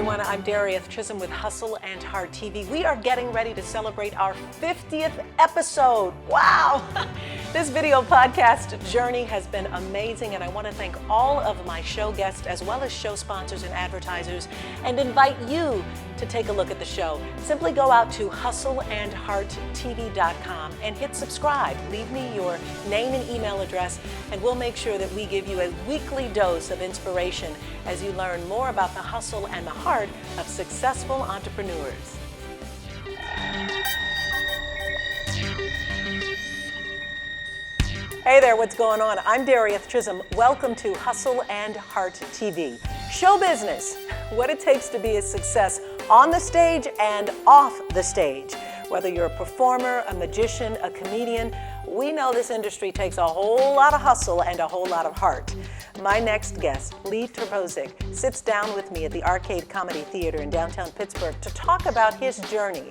everyone. I'm Darieth Chisolm with Hustle and Heart TV. We are getting ready to celebrate our 50th episode. Wow! This video podcast journey has been amazing, and I want to thank all of my show guests as well as show sponsors and advertisers, and invite you to take a look at the show. Simply go out to hustleandhearttv.com and hit subscribe. Leave me your name and email address, and we'll make sure that we give you a weekly dose of inspiration as you learn more about the hustle and the heart of successful entrepreneurs. Hey there, what's going on? I'm Darieth Chisolm. Welcome to Hustle and Heart TV. Show business, what it takes to be a success on the stage and off the stage. Whether you're a performer, a magician, a comedian, we know this industry takes a whole lot of hustle and a whole lot of heart. My next guest, Lee Terbosic, sits down with me at the Arcade Comedy Theater in downtown Pittsburgh to talk about his journey.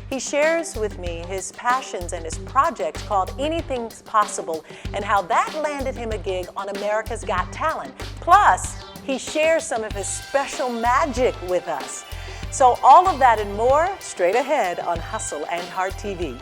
He shares with me his passions and his project called Anything's Possible and how that landed him a gig on America's Got Talent. Plus, he shares some of his special magic with us. So all of that and more straight ahead on Hustle and Heart TV.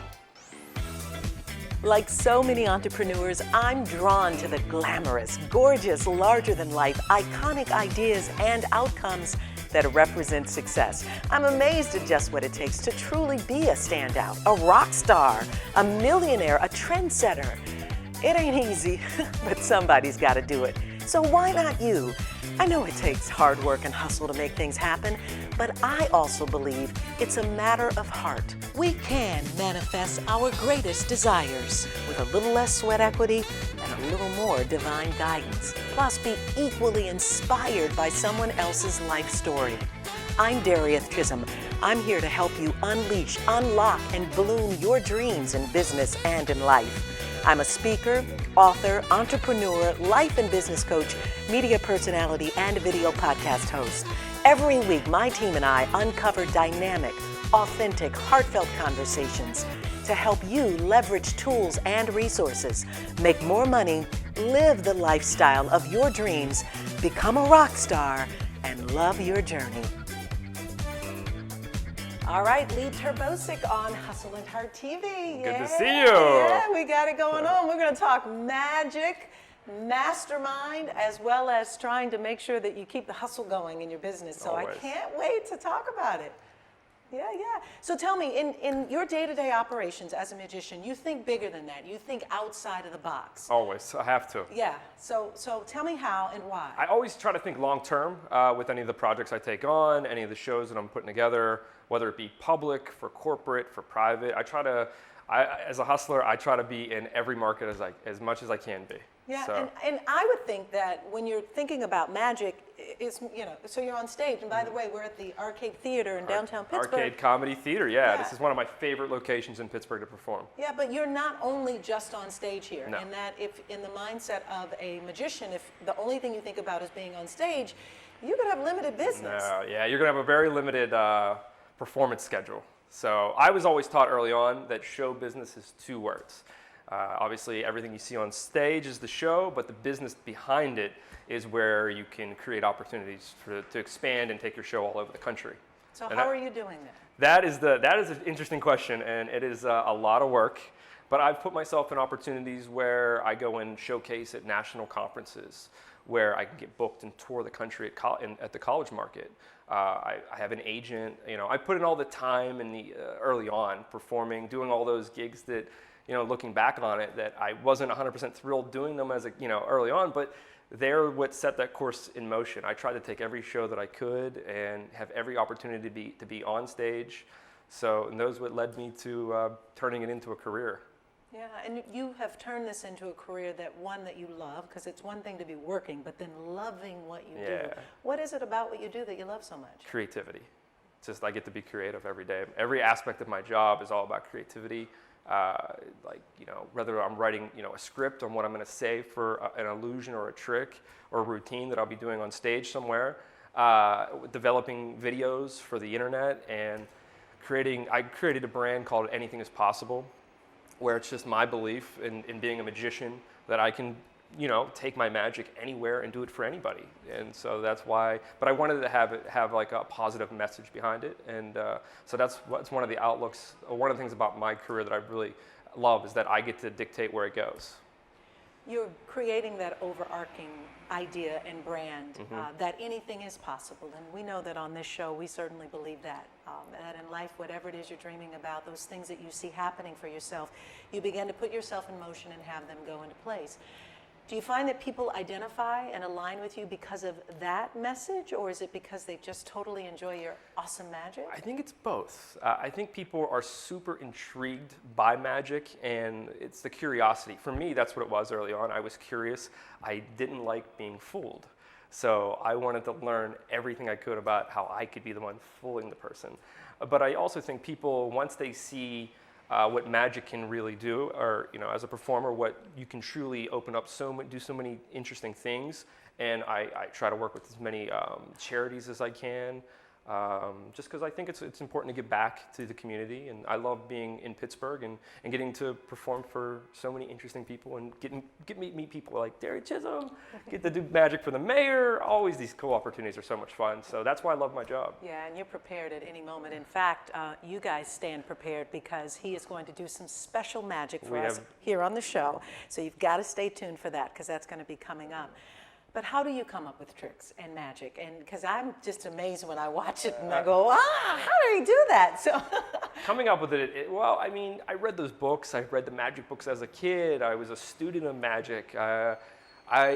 Like so many entrepreneurs, I'm drawn to the glamorous, gorgeous, larger-than-life, iconic ideas and outcomes that represent success. I'm amazed at just what it takes to truly be a standout, a rock star, a millionaire, a trendsetter. It ain't easy, but somebody's got to do it. So why not you? I know it takes hard work and hustle to make things happen, but I also believe it's a matter of heart. We can manifest our greatest desires with a little less sweat equity and a little more divine guidance. Plus, be equally inspired by someone else's life story. I'm Darieth Chisolm. I'm here to help you unleash, unlock, and bloom your dreams in business and in life. I'm a speaker, author, entrepreneur, life and business coach, media personality, and video podcast host. Every week, my team and I uncover dynamic, authentic, heartfelt conversations to help you leverage tools and resources, make more money, live the lifestyle of your dreams, become a rock star, and love your journey. All right, Lee Terbosic on Hustle and Heart TV. Good to see you. Yeah, we got it going on. We're going to talk magic, mastermind, as well as trying to make sure that you keep the hustle going in your business. So Always. I can't wait to talk about it. Yeah. So tell me, in your day-to-day operations as a magician, you think bigger than that. You think outside of the box. Always, I have to. Yeah. So tell me how and why. I always try to think long-term with any of the projects I take on, any of the shows that I'm putting together, whether it be public, for corporate, for private. As a hustler, I try to be in every market as much as I can be. Yeah, So. and I would think that when you're thinking about magic, so you're on stage, and by the way, we're at the Arcade Theater in downtown Pittsburgh. Arcade Comedy Theater, yeah. Yeah. This is one of my favorite locations in Pittsburgh to perform. Yeah, but you're not only just on stage here, No. and that if in the mindset of a magician, if the only thing you think about is being on stage, you could have limited business. No, yeah, you're gonna have a very limited performance schedule. So I was always taught early on that show business is two words. Obviously, everything you see on stage is the show, but the business behind it is where you can create opportunities to expand and take your show all over the country. So And how are you doing that? That is an interesting question, and it is a lot of work. But I've put myself in opportunities where I go and showcase at national conferences, where I can get booked and tour the country at the college market. I have an agent. I put in all the time in the early on, performing, doing all those gigs that, looking back on it, that I wasn't 100% thrilled doing them as early on, but they're what set that course in motion. I tried to take every show that I could and have every opportunity to be on stage. And those what led me to turning it into a career. Yeah, and you have turned this into a career that you love, because it's one thing to be working, but then loving what you do. What is it about what you do that you love so much? Creativity. It's just I get to be creative every day. Every aspect of my job is all about creativity. Whether I'm writing, a script on what I'm going to say for an illusion or a trick or a routine that I'll be doing on stage somewhere, developing videos for the internet, and I created a brand called Anything is Possible, where it's just my belief in being a magician that I can take my magic anywhere and do it for anybody. And so that's why, but I wanted to have like a positive message behind it. And so that's one of the outlooks, or one of the things about my career that I really love, is that I get to dictate where it goes. You're creating that overarching idea and brand that anything is possible. And we know that on this show, we certainly believe that in life, whatever it is you're dreaming about, those things that you see happening for yourself, you begin to put yourself in motion and have them go into place. Do you find that people identify and align with you because of that message, or is it because they just totally enjoy your awesome magic? I think it's both. I think people are super intrigued by magic, and it's the curiosity. For me, that's what it was early on. I was curious. I didn't like being fooled. So I wanted to learn everything I could about how I could be the one fooling the person. But I also think people, once they see what magic can really do, or as a performer, what you can truly open up do so many interesting things. And I try to work with as many charities as I can, just because I think it's important to give back to the community. And I love being in Pittsburgh and getting to perform for so many interesting people, and get to meet people like Darieth, Chisolm, get to do magic for the mayor. Always these cool opportunities are so much fun. So that's why I love my job. Yeah, and you're prepared at any moment. In fact, you guys stand prepared, because he is going to do some special magic for us here on the show. So you've got to stay tuned for that, because that's going to be coming up. But how do you come up with tricks and magic? And because I'm just amazed when I watch it and I go, how did he do that? So coming up with it, well, I mean, I read those books. I read the magic books as a kid. I was a student of magic. I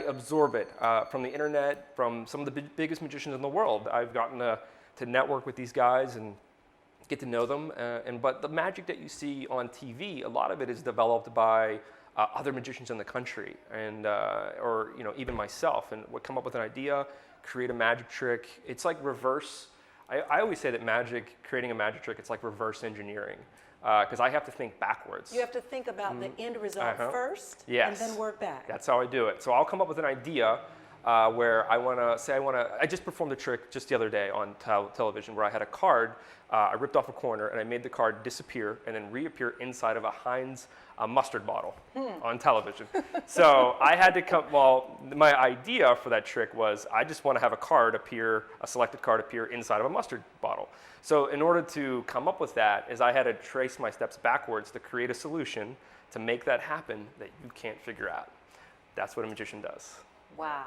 absorb it from the internet, from some of the biggest magicians in the world. I've gotten to network with these guys and get to know them. But the magic that you see on TV, a lot of it is developed by other magicians in the country, and or even myself, and would come up with an idea, create a magic trick. It's like reverse. I always say that creating a magic trick, it's like reverse engineering, because I have to think backwards. You have to think about the end result first, yes, and then work back. That's how I do it. So I'll come up with an idea where I just performed a trick just the other day on television, where I had a card. I ripped off a corner and I made the card disappear and then reappear inside of a Heinz mustard bottle on television. So I had to my idea for that trick was, I just want to have a selected card appear inside of a mustard bottle. So in order to come up with that, is I had to trace my steps backwards to create a solution to make that happen that you can't figure out. That's what a magician does. Wow.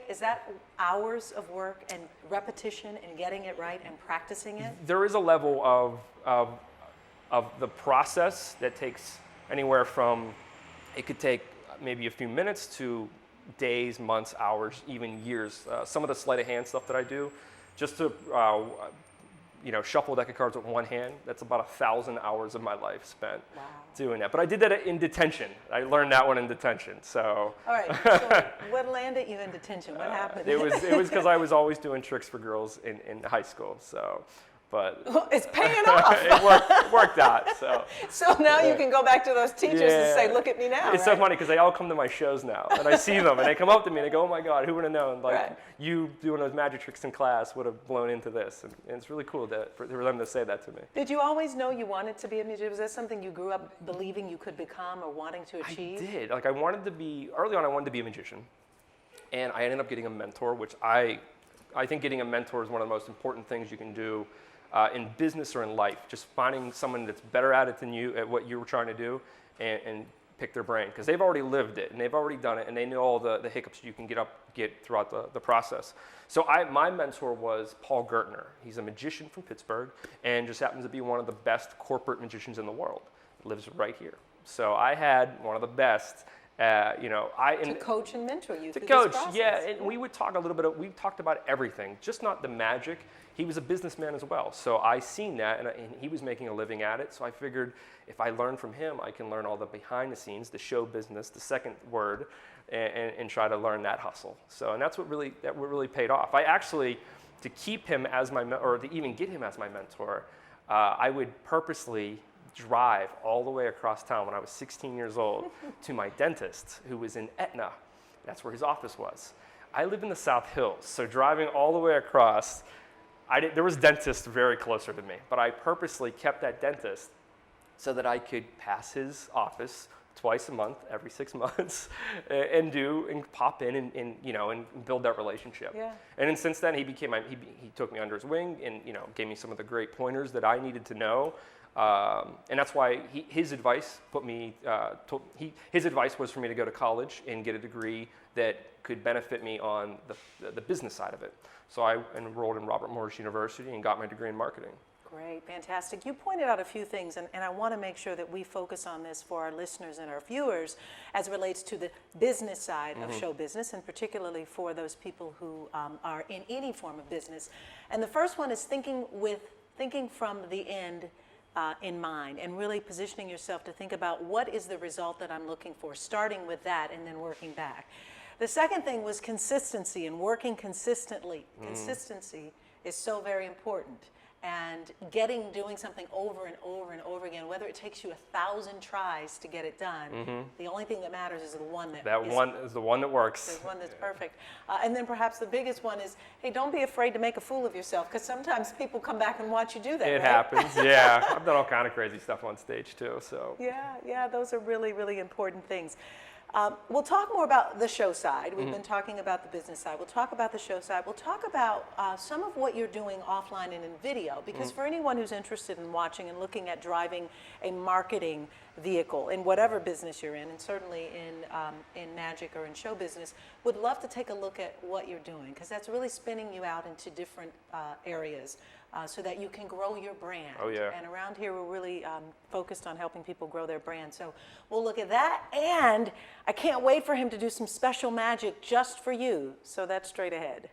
Is that hours of work and repetition and getting it right and practicing it? There is a level of the process that takes anywhere from, it could take maybe a few minutes to days, months, hours, even years. Some of the sleight of hand stuff that I do, just to shuffle a deck of cards with one hand, that's about 1,000 hours of my life spent doing that. But I did that in detention. I learned that one in detention. So. All right. So what landed you in detention? What happened? It was because I was always doing tricks for girls in high school. So. But it's paying off. It worked out. So now you can go back to those teachers and say, "Look at me now." It's so funny because they all come to my shows now, and I see them, and they come up to me and they go, "Oh my God, who would have known? Like you doing those magic tricks in class would have blown into this." And it's really cool for them to say that to me. Did you always know you wanted to be a magician? Was that something you grew up believing you could become or wanting to achieve? I did. Like early on, I wanted to be a magician, and I ended up getting a mentor, which I think getting a mentor is one of the most important things you can do. In business or in life, just finding someone that's better at it than you, at what you were trying to do, and pick their brain, because they've already lived it and they've already done it, and they know all the hiccups you can get throughout the process. So my mentor was Paul Gertner. He's a magician from Pittsburgh and just happens to be one of the best corporate magicians in the world. Lives right here. So I had one of the best. To coach and mentor you. To coach, yeah, and we would talk a little bit. We talked about everything, just not the magic. He was a businessman as well, so I seen that, and he was making a living at it. So I figured, if I learn from him, I can learn all the behind the scenes, the show business, the second word, and try to learn that hustle. So, and that's what really paid off. I actually, to keep him as my or to even get him as my mentor, I would purposely drive all the way across town when I was 16 years old to my dentist, who was in Etna. That's where his office was. I live in the South Hills, so driving all the way across, there was dentists very closer to me, but I purposely kept that dentist so that I could pass his office, twice a month, every 6 months, and pop in and build that relationship. Yeah. And then since then, he took me under his wing and gave me some of the great pointers that I needed to know. And that's why his advice his advice was for me to go to college and get a degree that could benefit me on the business side of it. So I enrolled in Robert Morris University and got my degree in marketing. Great, fantastic. You pointed out a few things, and I want to make sure that we focus on this for our listeners and our viewers as it relates to the business side of show business, and particularly for those people who are in any form of business. And the first one is thinking from the end in mind, and really positioning yourself to think about what is the result that I'm looking for, starting with that and then working back. The second thing was consistency and working consistently. Consistency is so very important. And doing something over and over and over again, whether it takes you 1,000 tries to get it done, the only thing that matters is the one that is the one that works. The one that's perfect. And then perhaps the biggest one is, hey, don't be afraid to make a fool of yourself, because sometimes people come back and watch you do that. It right? happens, yeah. I've done all kind of crazy stuff on stage too, so. Yeah, those are really, really important things. We'll talk more about the show side. We've been talking about the business side. We'll talk about the show side. We'll talk about some of what you're doing offline and in video, because for anyone who's interested in watching and looking at driving a marketing vehicle in whatever business you're in, and certainly in magic or in show business, would love to take a look at what you're doing, because that's really spinning you out into different areas. So that you can grow your brand. Oh, yeah. And around here, we're really focused on helping people grow their brand. So we'll look at that. And I can't wait for him to do some special magic just for you. So that's straight ahead.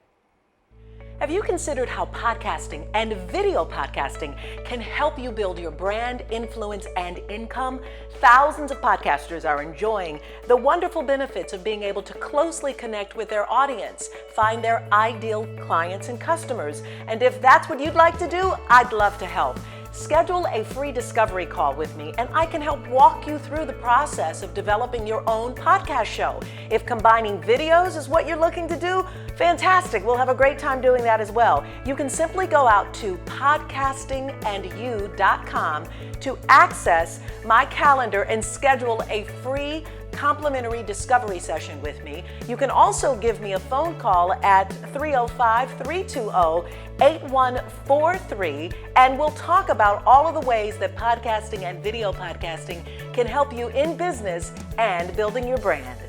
Have you considered how podcasting and video podcasting can help you build your brand, influence, and income? Thousands of podcasters are enjoying the wonderful benefits of being able to closely connect with their audience, find their ideal clients and customers. And if that's what you'd like to do, I'd love to help. Schedule a free discovery call with me, and I can help walk you through the process of developing your own podcast show. If combining videos is what you're looking to do, fantastic. We'll have a great time doing that as well. You can simply go out to podcastingandyou.com to access my calendar and schedule a free complimentary discovery session with me. You can also give me a phone call at 305-320-8143, and we'll talk about all of the ways that podcasting and video podcasting can help you in business and building your brand.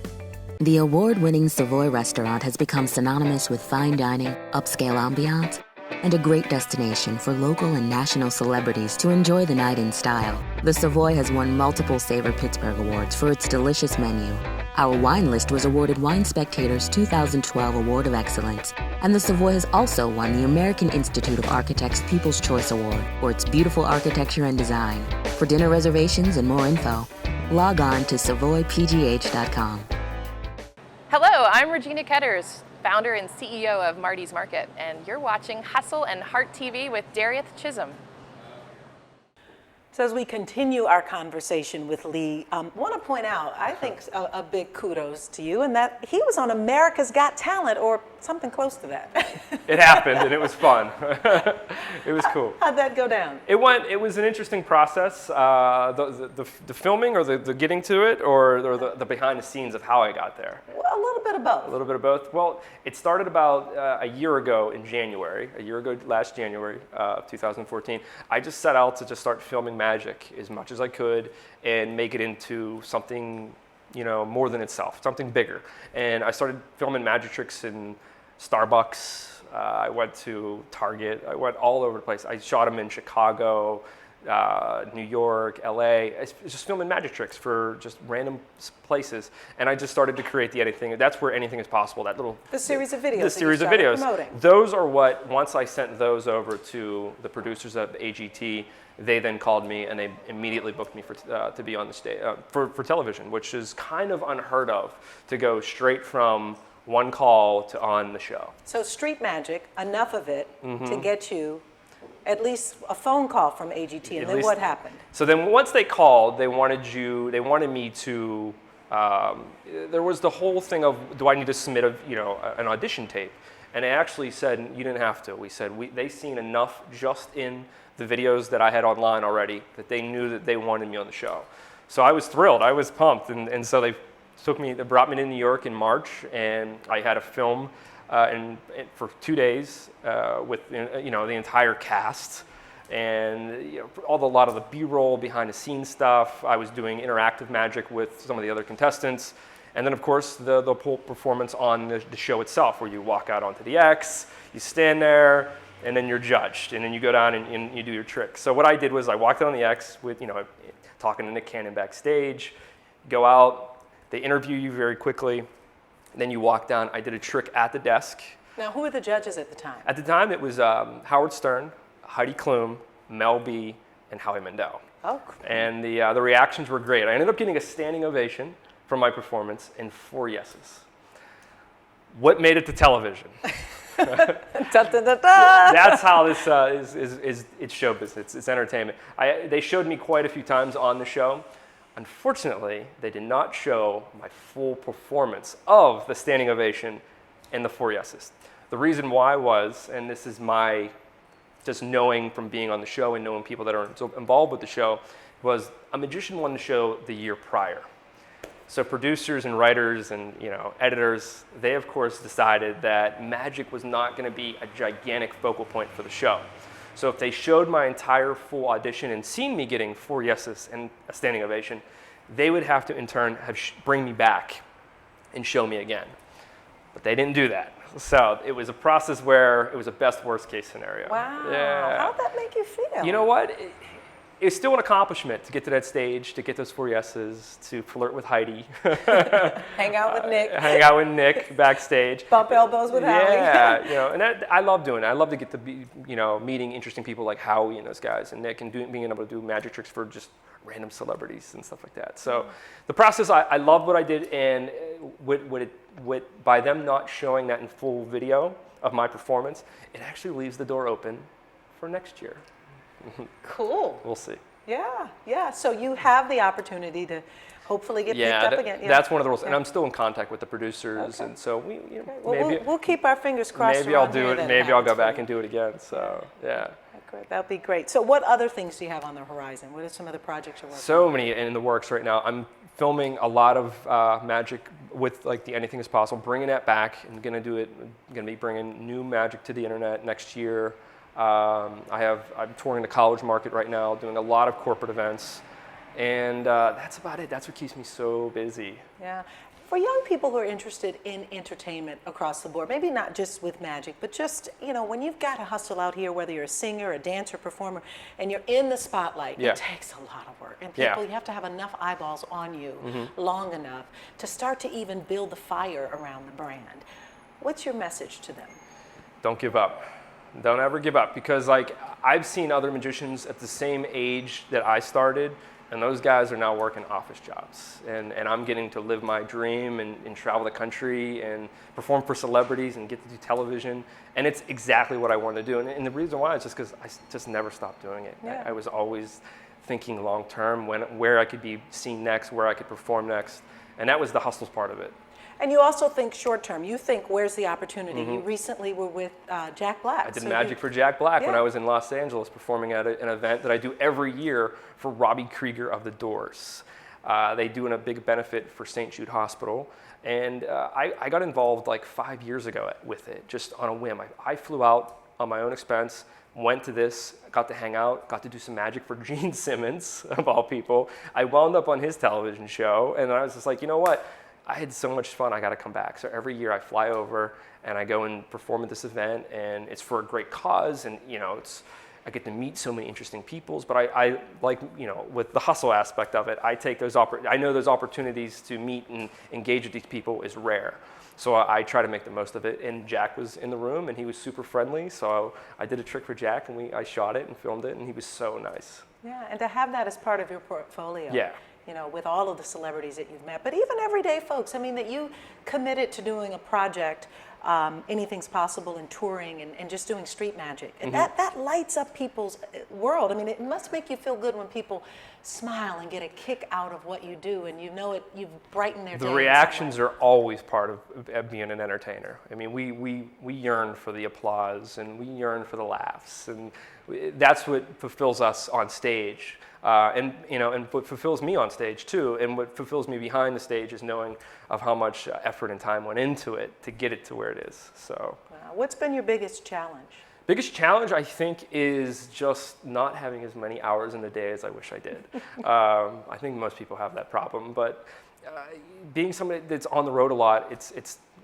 The award-winning Savoy restaurant has become synonymous with fine dining, upscale ambiance, and a great destination for local and national celebrities to enjoy the night in style. The Savoy has won multiple Savor Pittsburgh Awards for its delicious menu. Our wine list was awarded Wine Spectator's 2012 Award of Excellence, and the Savoy has also won the American Institute of Architects' People's Choice Award for its beautiful architecture and design. For dinner reservations and more info, log on to savoypgh.com. Hello, I'm Regina Ketters, founder and CEO of Marty's Market, and you're watching Hustle and Heart TV with Darieth Chisolm. So as we continue our conversation with Lee, I want to point out, I think a big kudos to you, and that he was on America's Got Talent, or something close to that. It happened, and it was fun. It was cool. How'd that go down? It was an interesting process. The filming, or the getting to it, or the behind the scenes of how I got there. Well, a little bit of both. A little bit of both. Well, it started about a year ago in January. Last January, 2014. I just set out to just start filming magic as much as I could and make it into something, more than itself, something bigger. And I started filming magic tricks in Starbucks. I went to Target. I went all over the place. I shot them in Chicago, New York, LA. I was just filming magic tricks for just random places, and I just started to create the anything. That's where anything is possible. The series of videos. The series of videos. Promoting. Those are what. Once I sent those over to the producers of AGT, they then called me and they immediately booked me to be on the stage for television, which is kind of unheard of, to go straight from one call to on the show. So street magic, enough of it to get you at least a phone call from AGT, and then what happened? So then once they called, they wanted me to, there was the whole thing of, do I need to submit an audition tape? And they actually said, you didn't have to. We said, they seen enough just in the videos that I had online already that they knew that they wanted me on the show. So I was thrilled. I was pumped. And so they brought me to New York in March, and I had a film for 2 days with the entire cast. And a lot of the B-roll, behind-the-scenes stuff. I was doing interactive magic with some of the other contestants. And then, of course, the full performance on the show itself, where you walk out onto the X, you stand there, and then you're judged. And then you go down and you do your trick. So what I did was I walked out on the X with, talking to Nick Cannon backstage, go out, they interview you very quickly, then you walk down. I did a trick at the desk. Now, who were the judges at the time? At the time, it was Howard Stern, Heidi, Mel B, and Howie. Oh, cool. And the reactions were great. I ended up getting a standing ovation for my performance and 4 yeses. What made it to television? Da, da, da, da. That's how this it's show business. It's entertainment. They showed me quite a few times on the show. Unfortunately, they did not show my full performance of the standing ovation and the 4 yeses. The reason why was, and this is my just knowing from being on the show and knowing people that are involved with the show, was a magician won the show the year prior. So producers and writers and editors, they of course decided that magic was not going to be a gigantic focal point for the show. So if they showed my entire full audition and seen me getting 4 yeses and a standing ovation, they would have to in turn bring me back and show me again. But they didn't do that. So it was a process where it was a best worst case scenario. Wow. Yeah. How'd that make you feel? You know what? It's still an accomplishment to get to that stage, to get those 4 yeses, to flirt with Heidi. Hang out with Nick. Hang out with Nick backstage. Bump elbows with Howie. Yeah, and I love doing it. I love to get to be, meeting interesting people like Howie and those guys, and Nick, and being able to do magic tricks for just random celebrities and stuff like that. So the process, I loved what I did, and by them not showing that in full video of my performance, it actually leaves the door open for next year. Cool. We'll see. Yeah. So you have the opportunity to hopefully get picked up again. Yeah, that's one of the rules. And I'm still in contact with the producers, and so we'll keep our fingers crossed. Maybe I'll do it. Maybe I'll go back and do it again. So yeah. Great. That'd be great. So what other things do you have on the horizon? What are some other projects you're working on? So many in the works right now. I'm filming a lot of magic with like the Anything Is Possible, bringing that back. I'm going to be bringing new magic to the internet next year. I'm touring the college market right now, doing a lot of corporate events, and that's about it. That's what keeps me so busy. Yeah. For young people who are interested in entertainment across the board, maybe not just with magic, but just, when you've got to hustle out here, whether you're a singer, a dancer, performer, and you're in the spotlight, it takes a lot of work. And people, you have to have enough eyeballs on you long enough to start to even build the fire around the brand. What's your message to them? Don't give up. Don't ever give up, because I've seen other magicians at the same age that I started, and those guys are now working office jobs. And I'm getting to live my dream and travel the country and perform for celebrities and get to do television. And it's exactly what I want to do. And the reason why is just because I just never stopped doing it. Yeah. I was always thinking long term, where I could be seen next, where I could perform next. And that was the hustles part of it. And you also think short term. You think, where's the opportunity? You recently were with Jack Black. I did magic for Jack Black when I was in Los Angeles performing at an event that I do every year for Robbie Krieger of The Doors. They do a big benefit for St. Jude Hospital. And I got involved like 5 years ago with it, just on a whim. I flew out on my own expense, went to this, got to hang out, got to do some magic for Gene Simmons, of all people. I wound up on his television show, and I was just like, you know what? I had so much fun, I got to come back. So every year I fly over and I go and perform at this event, and it's for a great cause, and I get to meet so many interesting people. But I like, with the hustle aspect of it, I take I know those opportunities to meet and engage with these people is rare. So I try to make the most of it. And Jack was in the room, and he was super friendly. So I did a trick for Jack, and I shot it and filmed it, and he was so nice. Yeah, and to have that as part of your portfolio. Yeah. With all of the celebrities that you've met, but even everyday folks. I mean, that you committed to doing a project, Anything's Possible, and touring and just doing street magic. And that lights up people's world. I mean, it must make you feel good when people smile and get a kick out of what you do, and you've brightened their day. The reactions are always part of being an entertainer. I mean, we yearn for the applause, and we yearn for the laughs, and that's what fulfills us on stage. And what fulfills me on stage too, and what fulfills me behind the stage is knowing of how much effort and time went into it to get it to where it is. So, what's been your biggest challenge? Biggest challenge, I think, is just not having as many hours in the day as I wish I did. I think most people have that problem, but being somebody that's on the road a lot,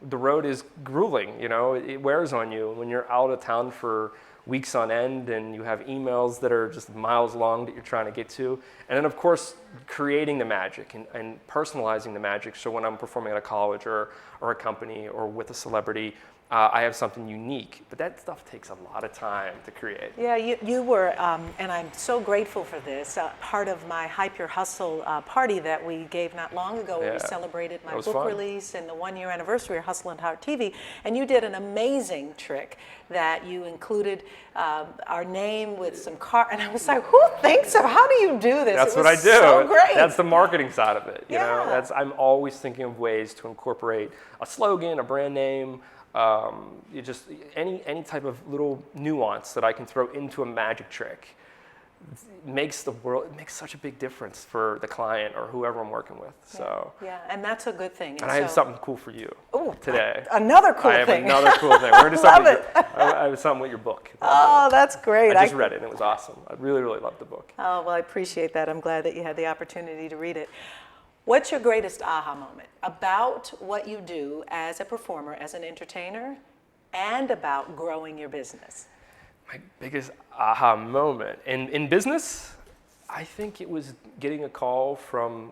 the road is grueling. It wears on you when you're out of town for weeks on end, and you have emails that are just miles long that you're trying to get to. And then, of course, creating the magic and personalizing the magic. So when I'm performing at a college or a company or with a celebrity, I have something unique. But that stuff takes a lot of time to create. Yeah, you were, and I'm so grateful for this, part of my Hype Your Hustle party that we gave not long ago, where we celebrated my book release and the 1-year anniversary of Hustle and Heart TV. And you did an amazing trick that you included our name with some and I was like, who thinks of, how do you do this? That's what I do. So great. That's the marketing side of it. I'm always thinking of ways to incorporate a slogan, a brand name, any type of little nuance that I can throw into a magic trick makes such a big difference for the client or whoever I'm working with. So yeah, and that's a good thing. And I have something cool for you today. Another cool thing. I have another cool thing. We're gonna I have something with your book. Oh, that's great. I just read it and it was awesome. I really, really loved the book. Oh, well, I appreciate that. I'm glad that you had the opportunity to read it. What's your greatest aha moment about what you do as a performer, as an entertainer, and about growing your business? My biggest aha moment in business, I think it was getting a call from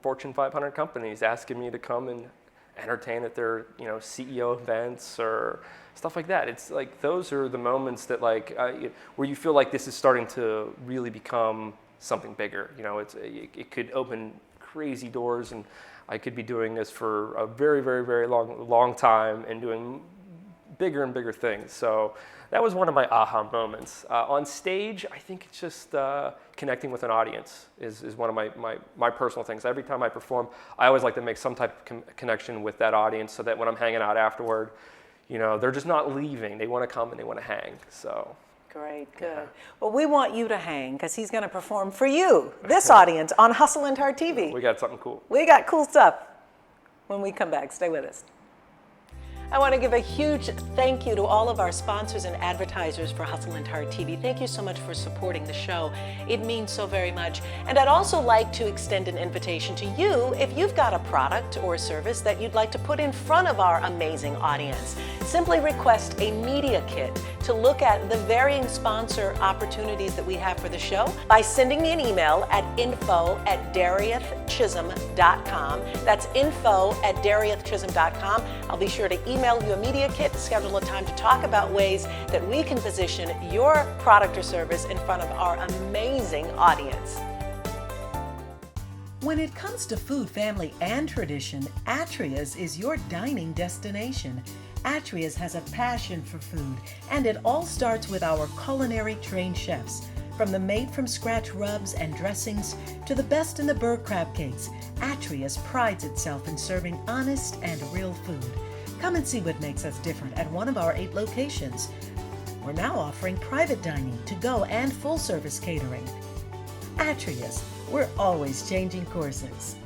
Fortune 500 companies asking me to come and entertain at their CEO events or stuff like that. It's like those are the moments that where you feel like this is starting to really become something bigger. It could open crazy doors, and I could be doing this for a very, very, very long time and doing bigger and bigger things. So that was one of my aha moments. On stage, I think it's just connecting with an audience is one of my personal things. Every time I perform, I always like to make some type of connection with that audience so that when I'm hanging out afterward, they're just not leaving. They want to come and they want to hang. So. Great, good. Yeah. Well, we want you to hang because he's going to perform for you, this audience, on Hustle and Heart TV. We got something cool. We got cool stuff. When we come back, stay with us. I want to give a huge thank you to all of our sponsors and advertisers for Hustle and Heart TV. Thank you so much for supporting the show. It means so very much. And I'd also like to extend an invitation to you if you've got a product or a service that you'd like to put in front of our amazing audience. Simply request a media kit to look at the varying sponsor opportunities that we have for the show by sending me an email at info@dariethchisholm.com. That's info@dariethchisholm.com. I'll be sure to email you a media kit, schedule a time to talk about ways that we can position your product or service in front of our amazing audience. When it comes to food, family, and tradition, ATRIA'S is your dining destination. ATRIA'S has a passion for food, and it all starts with our culinary trained chefs. From the made-from-scratch rubs and dressings to the best in the burr crab cakes, ATRIA'S prides itself in serving honest and real food. Come and see what makes us different at one of our 8 locations. We're now offering private dining, to-go, and full-service catering. ATRIA'S, we're always changing courses.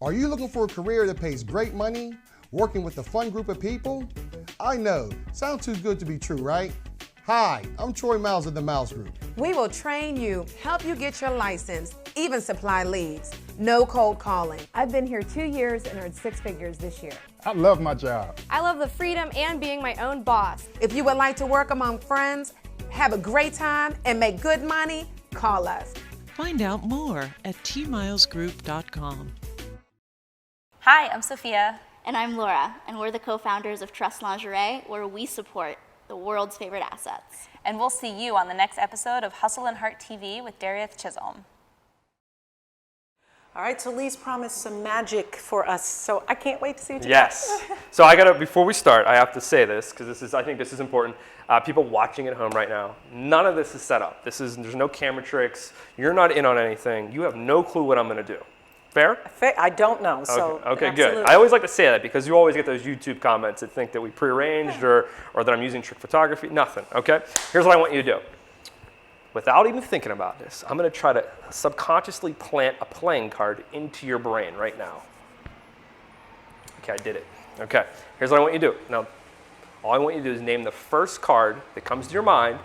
Are you looking for a career that pays great money, working with a fun group of people? I know, sounds too good to be true, right? Hi, I'm Troy Miles of the Miles Group. We will train you, help you get your license, even supply leads. No cold calling. I've been here 2 years and earned 6 figures this year. I love my job. I love the freedom and being my own boss. If you would like to work among friends, have a great time, and make good money, call us. Find out more at tmilesgroup.com. Hi, I'm Sophia. And I'm Laura, and we're the co-founders of Trust Lingerie, where we support the world's favorite assets. And we'll see you on the next episode of Hustle and Heart TV with Darieth Chisolm. All right, so Lee's promised some magic for us, so I can't wait to see what you Yes. So before we start, I have to say this, because I think this is important. People watching at home right now, none of this is set up. There's no camera tricks. You're not in on anything. You have no clue what I'm going to do. Fair? I don't know. So okay, good. I always like to say that because you always get those YouTube comments that think that we prearranged or that I'm using trick photography. Nothing, okay? Here's what I want you to do. without even thinking about this, I'm going to try to subconsciously plant a playing card into your brain right now. Okay, I did it. Okay, here's what I want you to do. Now, all I want you to do is name the first card that comes to your mind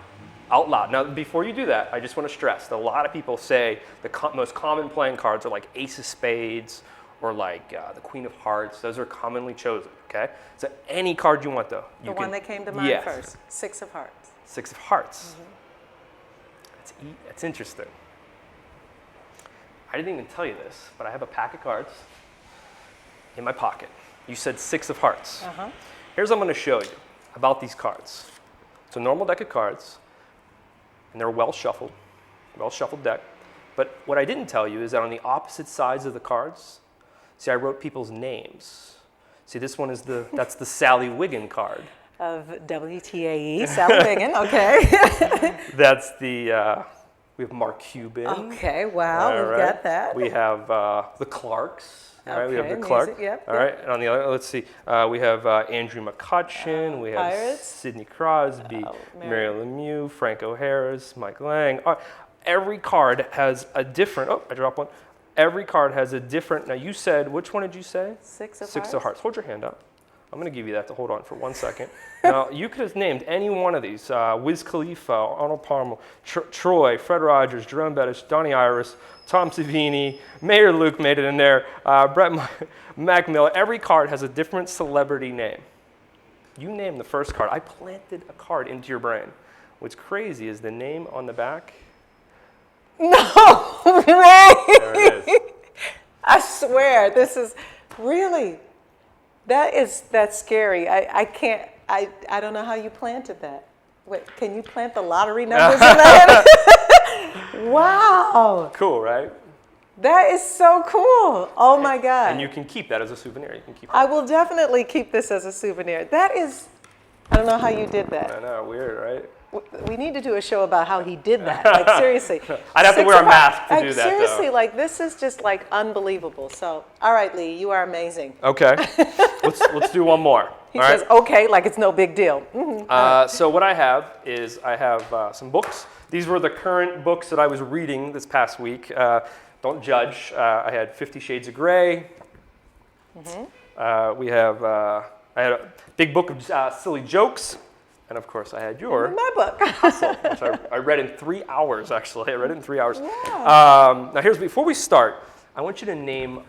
out loud. Now, before you do that, I just want to stress that a lot of people say the most common playing cards are like Ace of Spades or like the Queen of Hearts. Those are commonly chosen, okay? So any card you want, though. The one that came to mind first, 6 of Hearts. 6 of Hearts. That's interesting. I didn't even tell you this, but I have a pack of cards in my pocket. You said 6 of Hearts. Here's what I'm going to show you about these cards. It's a normal deck of cards, and they're well shuffled deck. But what I didn't tell you is that on the opposite sides of the cards, see, I wrote people's names. See, this one is that's the Sally Wiggin card. Of WTAE, Sally Wiggin, okay. That's the, we have Mark Cuban. Okay, wow, we've got that. We have the Clarks. All right, we have the music, Clark. yep, All right, and on the other, let's see, we have Andrew McCutcheon. We have Pirates. Sidney Crosby, Mary Lemieux, Frank O'Hara's, Mike Lang. Every card has a different, oh, I dropped one. Every card has a different, now you said, which one did you say? 6 of Hearts. 6 of Hearts. Hold your hand up. I'm going to give you that to hold on for 1 second. Now, you could have named any one of these. Wiz Khalifa, Arnold Palmer, Troy, Fred Rogers, Jerome Bettis, Donnie Iris, Tom Savini, Mayor Luke made it in there, Brett McMillan. Every card has a different celebrity name. You name the first card. I planted a card into your brain. What's crazy is the name on the back. No way! There it is. I swear, this is really, that's scary. I can't, I don't know how you planted that. Wait, can you plant the lottery numbers in that? Wow. Cool, right? That is so cool. Oh my God. And you can keep that as a souvenir. You can keep I will definitely keep this as a souvenir. That is, I don't know how you did I that. know, weird, right? We need to do a show about how he did that. Like, seriously. I'd have to wear a mask to do that, seriously, though. like, this is just, like, unbelievable. So, all right, Lee, you are amazing. Okay. let's do one more. He says, okay, like it's no big deal. So what I have is I have some books. These were the current books that I was reading this past week. Don't judge. I had 50 Shades of Grey. I had a big book of silly jokes. And of course, I had My book. Hustle, which I read in 3 hours, actually. I read it in 3 hours. Wow. Now, before we start, I want you to name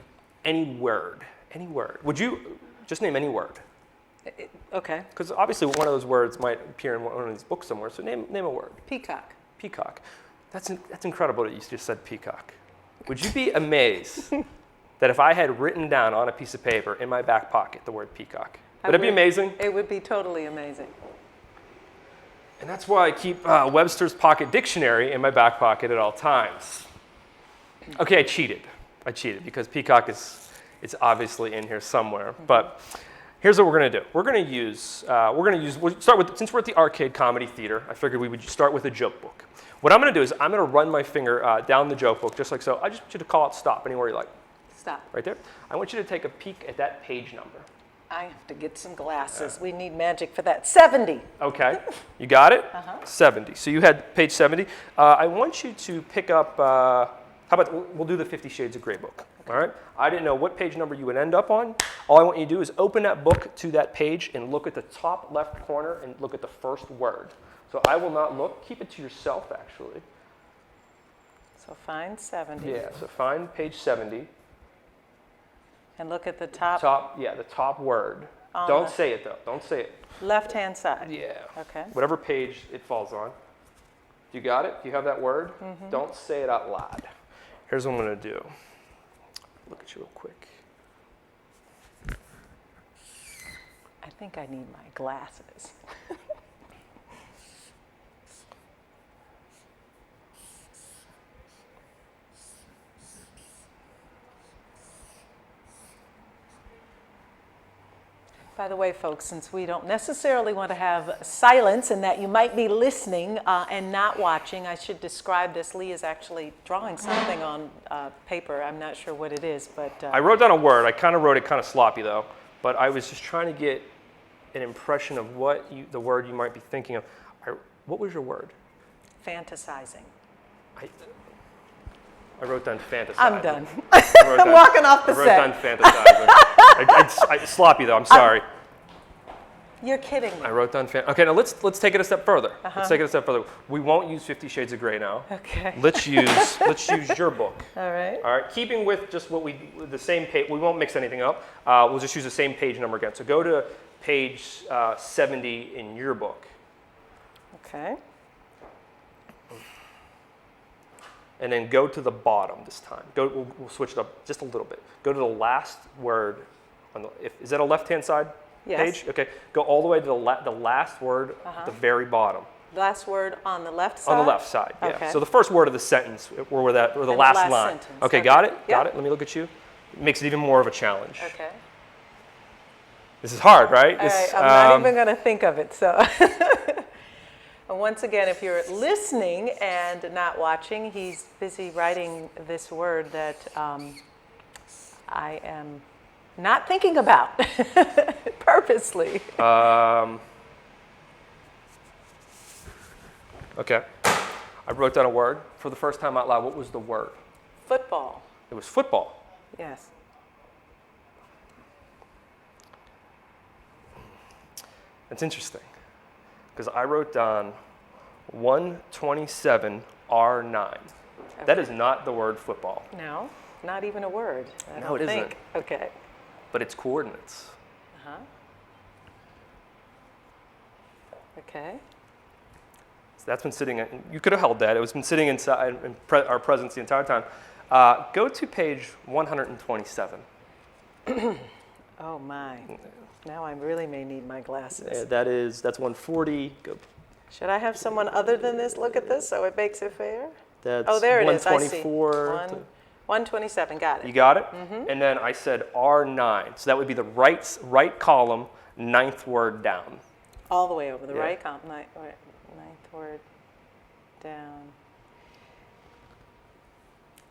any word. Any word. Would you just name any word? Okay. Because obviously one of those words might appear in one of these books somewhere. So name a word. Peacock. Peacock. That's incredible that you just said peacock. Would you be amazed that if I had written down on a piece of paper in my back pocket the word peacock? Would it be amazing? It would be totally amazing. And that's why I keep Webster's Pocket Dictionary in my back pocket at all times. Okay, I cheated because peacock it's obviously in here somewhere. But here's what we're going to do. We'll start with, since we're at the Arcade Comedy Theater, I figured we would start with a joke book. What I'm going to do is I'm going to run my finger down the joke book just like so. I just want you to call out stop anywhere you like. Stop. Right there. I want you to take a peek at that page number. I have to get some glasses. We need magic for that. 70. Okay, you got it? 70. So you had page 70. I want you to pick up, how about we'll do the 50 Shades of Grey book, all right? I didn't know what page number you would end up on. All I want you to do is open that book to that page and look at the top left corner and look at the first word. So I will not look. Keep it to yourself, actually. So find 70. Yeah, so find page 70. And look at the top. The top word. Don't say it, though. Don't say it. Left-hand side. Yeah. Okay. Whatever page it falls on. You got it? Do you have that word? Don't say it out loud. Here's what I'm going to do. Look at you real quick. I think I need my glasses. By the way, folks, since we don't necessarily want to have silence and that you might be listening and not watching, I should describe this. Lee is actually drawing something on paper. I'm not sure what it is, but... I wrote down a word. I kind of wrote it kind of sloppy, though. But I was just trying to get an impression of the word you might be thinking of. What was your word? Fantasizing. I wrote down fantasize. I'm done. I'm walking off the set. I wrote down fantasize. I sloppy though, I'm sorry. You're kidding me. I wrote down okay, now let's take it a step further. Let's take it a step further. We won't use 50 Shades of Grey now. Okay. Let's use your book. All right. All right. Keeping with just the same page. We won't mix anything up. We'll just use the same page number again. So go to page 70 in your book. Okay. And then go to the bottom this time. We'll switch it up just a little bit. Go to the last word. Is that a left-hand side page? Okay. Go all the way to the last word at the very bottom. Last word on the left side? On the left side, yeah. Okay. So the first word of the sentence, or the last line. Sentence. Okay, got it? Got it? Let me look at you. It makes it even more of a challenge. Okay. This is hard, right? All right, I'm not even going to think of it, so. And once again, if you're listening and not watching, he's busy writing this word that I am not thinking about purposely. Okay. I wrote down a word for the first time out loud. What was the word? Football. It was football. Yes. That's interesting, because I wrote down 127R9. Okay. That is not the word football. No, not even a word. I No, don't it think. isn't. Okay. But it's coordinates. Okay. So that's been sitting, you could have held that. It was been sitting inside our presence the entire time. Go to page 127. Oh my. Now I really may need my glasses. That's 140. Go. Should I have someone other than this look at this so it makes it fair? That's there it is. I see. 124. 127. Got it. You got it? Mm-hmm. And then I said R9. So that would be the right column, ninth word down. All the way over the right column, ninth word down.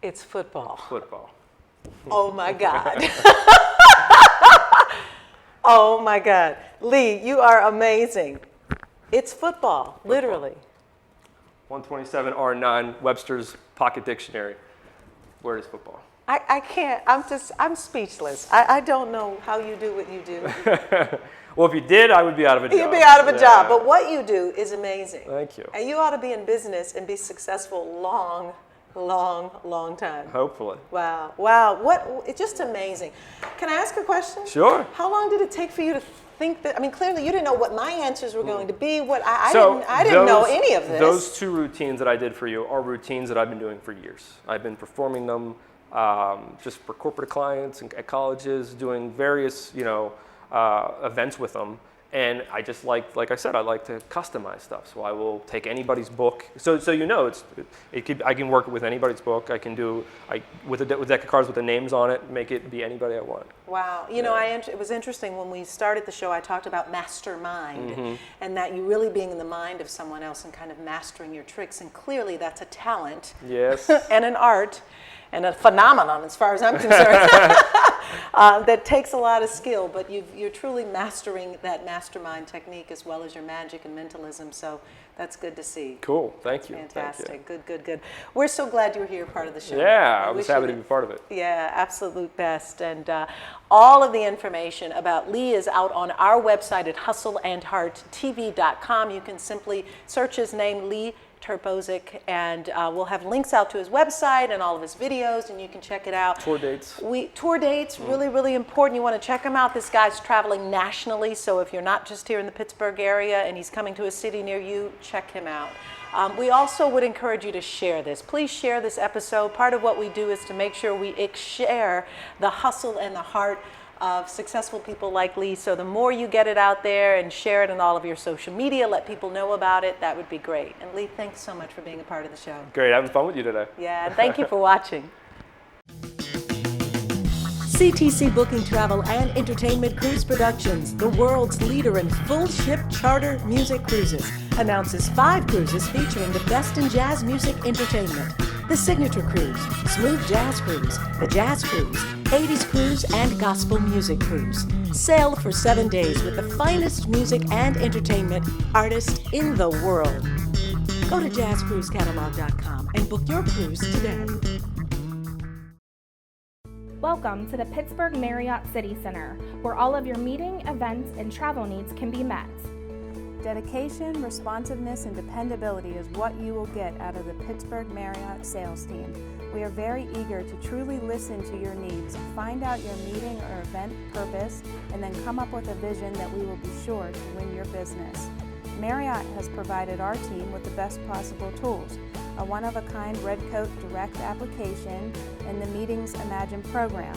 It's football. Football. Oh my God. Oh my God. Lee, you are amazing. It's football, literally. 127R9, Webster's Pocket Dictionary. Where is football? I can't, I'm speechless. I don't know how you do what you do. Well, if you did, I would be out of a job. You'd be out of a job, but what you do is amazing. Thank you. And you ought to be in business and be successful long time. Hopefully. Wow. It's just amazing. Can I ask a question? Sure. How long did it take for you to think that? I mean, clearly you didn't know what my answers were going to be. I didn't know any of this. Those two routines that I did for you are routines that I've been doing for years. I've been performing them just for corporate clients and at colleges, doing various, events with them. And I just like I said, I like to customize stuff. So I will take anybody's book. So I can work with anybody's book. I can do with a deck of cards with the names on it, make it be anybody I want. Wow. It was interesting when we started the show. I talked about mastermind, and that you really being in the mind of someone else and kind of mastering your tricks. And clearly, that's a talent. Yes. And an art. And a phenomenon, as far as I'm concerned, that takes a lot of skill, but you're truly mastering that mastermind technique as well as your magic and mentalism, so that's good to see. Cool, thank you. Fantastic, Thank you. Good. We're so glad you're here, part of the show. Yeah, I was happy to be part of it. Yeah, absolute best. And all of the information about Lee is out on our website at hustleandhearttv.com. You can simply search his name, Lee Terbosic, and we'll have links out to his website and all of his videos, and you can check it out. Tour dates. Really important. You want to check him out. This guy's traveling nationally, so if you're not just here in the Pittsburgh area and he's coming to a city near you, check him out. We also would encourage you to share this. Please share this episode. Part of what we do is to make sure we share the hustle and the heart of successful people like Lee. So the more you get it out there and share it on all of your social media, let people know about it, that would be great. And Lee, thanks so much for being a part of the show. Great, having fun with you today. Yeah, and thank you for watching. CTC Booking Travel and Entertainment Cruise Productions, the world's leader in full ship charter music cruises, announces 5 cruises featuring the best in jazz music entertainment. The Signature Cruise, Smooth Jazz Cruise, the Jazz Cruise, 80s Cruise, and Gospel Music Cruise. Sail for 7 days with the finest music and entertainment artists in the world. Go to jazzcruisecatalog.com and book your cruise today. Welcome to the Pittsburgh Marriott City Center, where all of your meeting, events, and travel needs can be met. Dedication, responsiveness, and dependability is what you will get out of the Pittsburgh Marriott sales team. We are very eager to truly listen to your needs, find out your meeting or event purpose, and then come up with a vision that we will be sure to win your business. Marriott has provided our team with the best possible tools, a one-of-a-kind Red Coat direct application, and the Meetings Imagine program.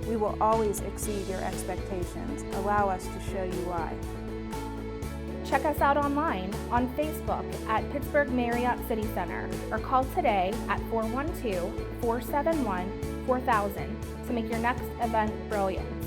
We will always exceed your expectations. Allow us to show you why. Check us out online on Facebook at Pittsburgh Marriott City Center or call today at 412-471-4000 to make your next event brilliant.